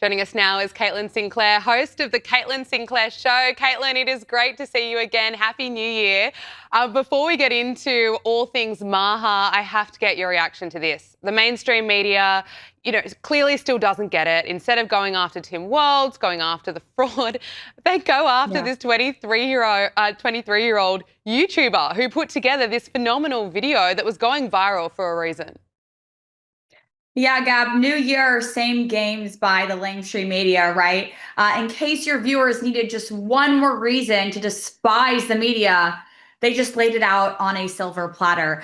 Joining us now is Caitlin Sinclair, host of the Caitlin Sinclair Show. Caitlin, it is great to see you again. Happy New Year. Before we get into all things Maha, I have to get your reaction to this. The mainstream media, clearly still doesn't get it. Instead of going after Tim Walz, going after the fraud, they go after this 23-year-old YouTuber who put together this phenomenal video that was going viral for a reason. Yeah, Gab, new year, same games by the mainstream media, right? In case your viewers needed just one more reason to despise the media, they just laid it out on a silver platter.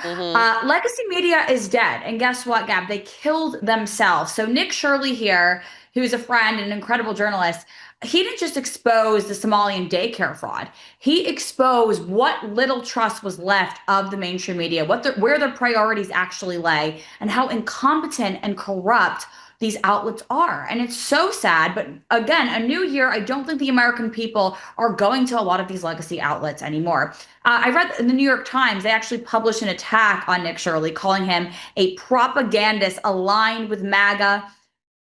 Legacy media is dead. And guess what, Gab? They killed themselves. So Nick Shirley here, who's a friend and an incredible journalist, he didn't just expose the Somalian daycare fraud. He exposed what little trust was left of the mainstream media, where their priorities actually lay, and how incompetent and corrupt these outlets are. And it's so sad. But again, a new year, I don't think the American people are going to a lot of these legacy outlets anymore. I read in the New York Times, they actually published an attack on Nick Shirley, calling him a propagandist aligned with MAGA.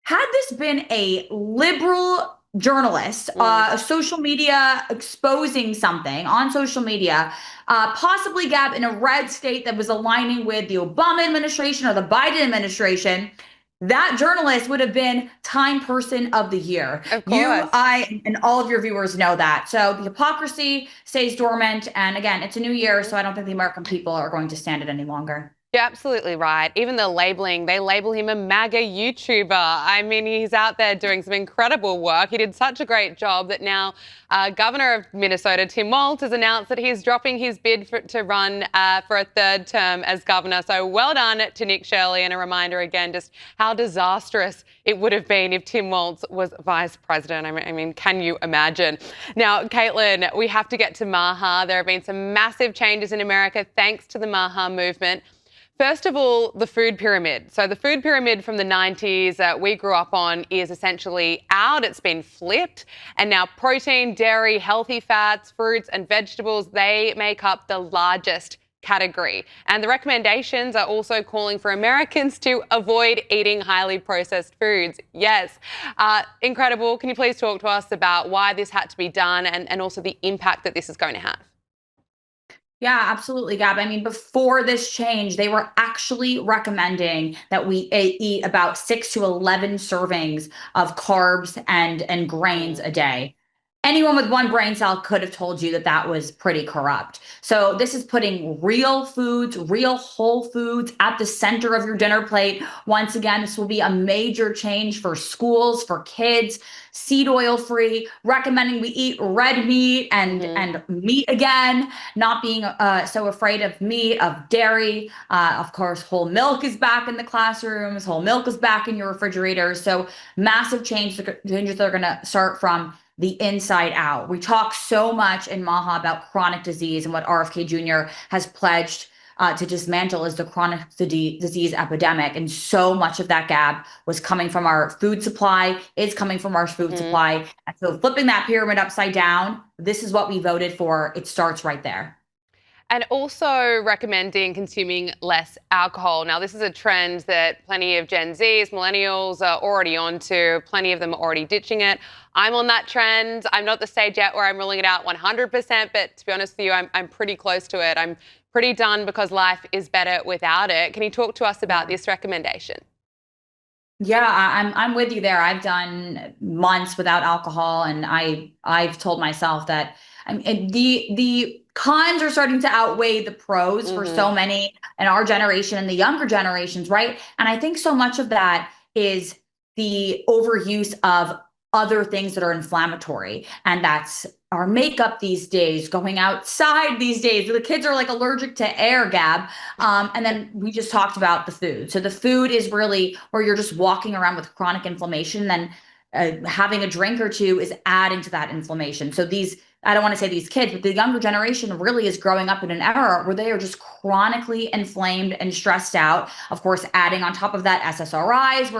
Had this been a liberal journalist, social media exposing something on social media, possibly, Gab, in a red state that was aligning with the Obama administration or the Biden administration, that journalist would have been Time Person of the Year. Of course. You, I, and all of your viewers know that. So the hypocrisy stays dormant. And again, it's a new year, so I don't think the American people are going to stand it any longer. You're absolutely right. Even the labeling, they label him a MAGA YouTuber. I mean, he's out there doing some incredible work. He did such a great job that now Governor of Minnesota, Tim Walz, has announced that he's dropping his bid to run for a third term as governor. So well done to Nick Shirley, and a reminder again just how disastrous it would have been if Tim Walz was vice president. I mean, can you imagine? Now, Caitlin, we have to get to Maha. There have been some massive changes in America thanks to the Maha movement. First of all, the food pyramid. So the food pyramid from the 90s that we grew up on is essentially out. It's been flipped. And now protein, dairy, healthy fats, fruits and vegetables, they make up the largest category. And the recommendations are also calling for Americans to avoid eating highly processed foods. Yes, incredible. Can you please talk to us about why this had to be done and also the impact that this is going to have? Yeah, absolutely, Gab. I mean, before this change, they were actually recommending that we eat about 6 to 11 servings of carbs and grains a day. Anyone with one brain cell could have told you that that was pretty corrupt. So this is putting real foods, real whole foods at the center of your dinner plate. Once again, this will be a major change for schools, for kids, seed oil free, recommending we eat red meat and meat again, not being so afraid of meat, of dairy. Of course, whole milk is back in the classrooms. Whole milk is back in your refrigerators. So massive changes that are going to start from the inside out. We talk so much in Maha about chronic disease and what RFK Jr. has pledged to dismantle is the chronic disease epidemic. And so much of that, Gab, was coming from our food supply, is coming from our food supply. And so flipping that pyramid upside down, this is what we voted for. It starts right there. And also recommending consuming less alcohol. Now, this is a trend that plenty of Gen Zs, millennials are already onto. Plenty of them are already ditching it. I'm on that trend. I'm not at the stage yet where I'm ruling it out 100%, but to be honest with you, I'm pretty close to it. I'm pretty done because life is better without it. Can you talk to us about this recommendation? Yeah, I'm with you there. I've done months without alcohol, and I've told myself that the cons are starting to outweigh the pros for so many in our generation and the younger generations, right? And I think so much of that is the overuse of other things that are inflammatory, and that's our makeup these days, going outside these days. The kids are like allergic to air, Gab. And then we just talked about the food. So the food is really where you're just walking around with chronic inflammation. Then having a drink or two is adding to that inflammation. So these I don't want to say these kids, but the younger generation really is growing up in an era where they are just chronically inflamed and stressed out. Of course, adding on top of that SSRIs,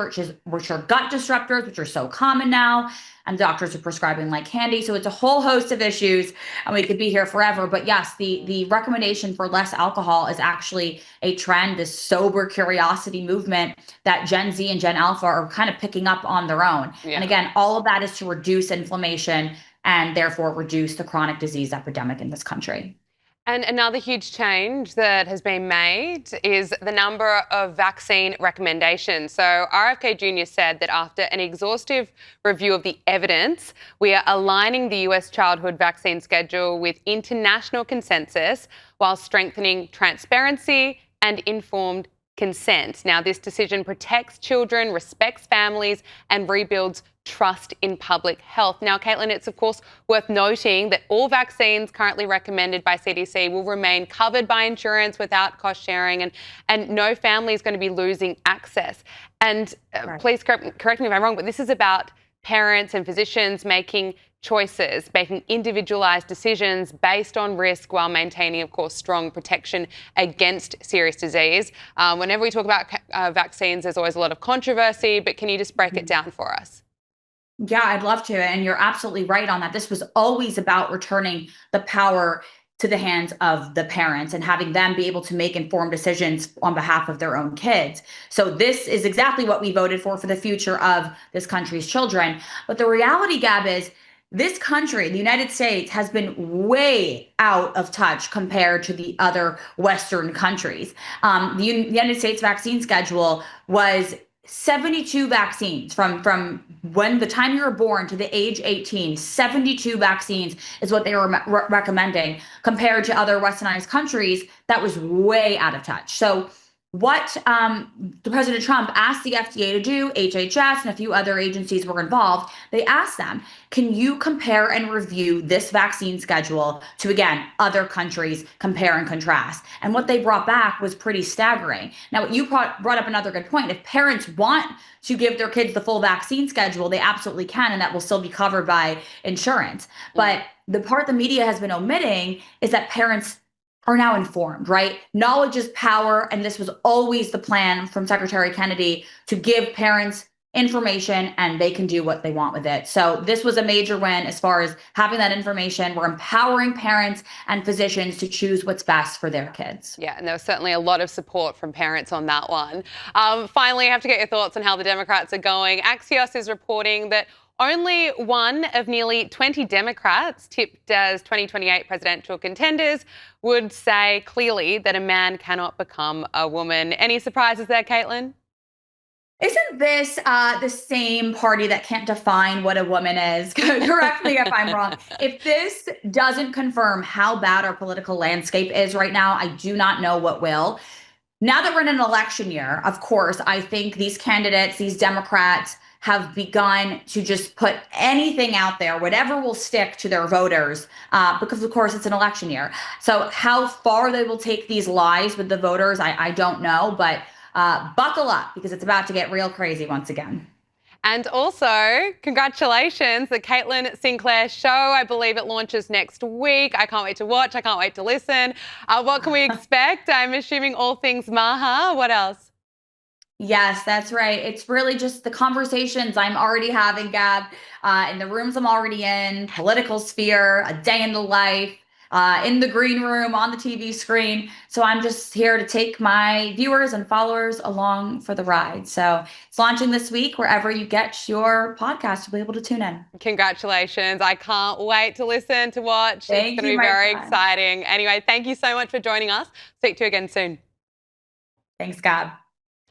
which are gut disruptors, which are so common now, and doctors are prescribing like candy. So it's a whole host of issues, and we could be here forever. But yes, the recommendation for less alcohol is actually a trend, this sober curiosity movement that Gen Z and Gen Alpha are kind of picking up on their own. Yeah. And again, all of that is to reduce inflammation and therefore reduce the chronic disease epidemic in this country. And another huge change that has been made is the number of vaccine recommendations. So RFK Jr. said that after an exhaustive review of the evidence, we are aligning the US childhood vaccine schedule with international consensus while strengthening transparency and informed consent. Now, this decision protects children, respects families, and rebuilds trust in public health. Now, Caitlin, it's of course worth noting that all vaccines currently recommended by CDC will remain covered by insurance without cost sharing, and no family is going to be losing access. And please correct me if I'm wrong, but this is about parents and physicians making choices, making individualized decisions based on risk while maintaining, of course, strong protection against serious disease. Whenever we talk about vaccines, there's always a lot of controversy, but can you just break it down for us? Yeah, I'd love to. And you're absolutely right on that. This was always about returning the power to the hands of the parents and having them be able to make informed decisions on behalf of their own kids. So this is exactly what we voted for the future of this country's children. But the reality, Gab, is this country, the United States, has been way out of touch compared to the other Western countries. The United States vaccine schedule was 72 vaccines from when the time you were born to the age 18. 72 vaccines is what they were recommending compared to other westernized countries. That was way out of touch. So what the President Trump asked the FDA to do, HHS and a few other agencies were involved. They asked them, can you compare and review this vaccine schedule to, again, other countries, compare and contrast? And what they brought back was pretty staggering. Now, you brought up another good point. If parents want to give their kids the full vaccine schedule, they absolutely can, and that will still be covered by insurance. But the part the media has been omitting is that parents are now informed, right? Knowledge is power. And this was always the plan from Secretary Kennedy, to give parents information and they can do what they want with it. So this was a major win as far as having that information. We're empowering parents and physicians to choose what's best for their kids. Yeah, and there was certainly a lot of support from parents on that one. Finally, I have to get your thoughts on how the Democrats are going. Axios is reporting that only one of nearly 20 Democrats tipped as 2028 presidential contenders would say clearly that a man cannot become a woman. Any surprises there, Caitlin? Isn't this the same party that can't define what a woman is? Correct me if I'm wrong. If this doesn't confirm how bad our political landscape is right now, I do not know what will. Now that we're in an election year, of course, I think these candidates, these Democrats, have begun to just put anything out there, whatever will stick to their voters, because of course it's an election year. So how far they will take these lies with the voters, I don't know, but buckle up because it's about to get real crazy once again. And also, congratulations, the Caitlin Sinclair Show. I believe it launches next week. I can't wait to watch. I can't wait to listen. What can we expect? I'm assuming all things Maha. What else? Yes, that's right. It's really just the conversations I'm already having, Gab, in the rooms I'm already in, political sphere, a day in the life, in the green room, on the TV screen. So I'm just here to take my viewers and followers along for the ride. So it's launching this week. Wherever you get your podcast, you'll be able to tune in. Congratulations. I can't wait to listen, to watch. It's going to be very exciting. Anyway, thank you so much for joining us. Speak to you again soon. Thanks, Gab.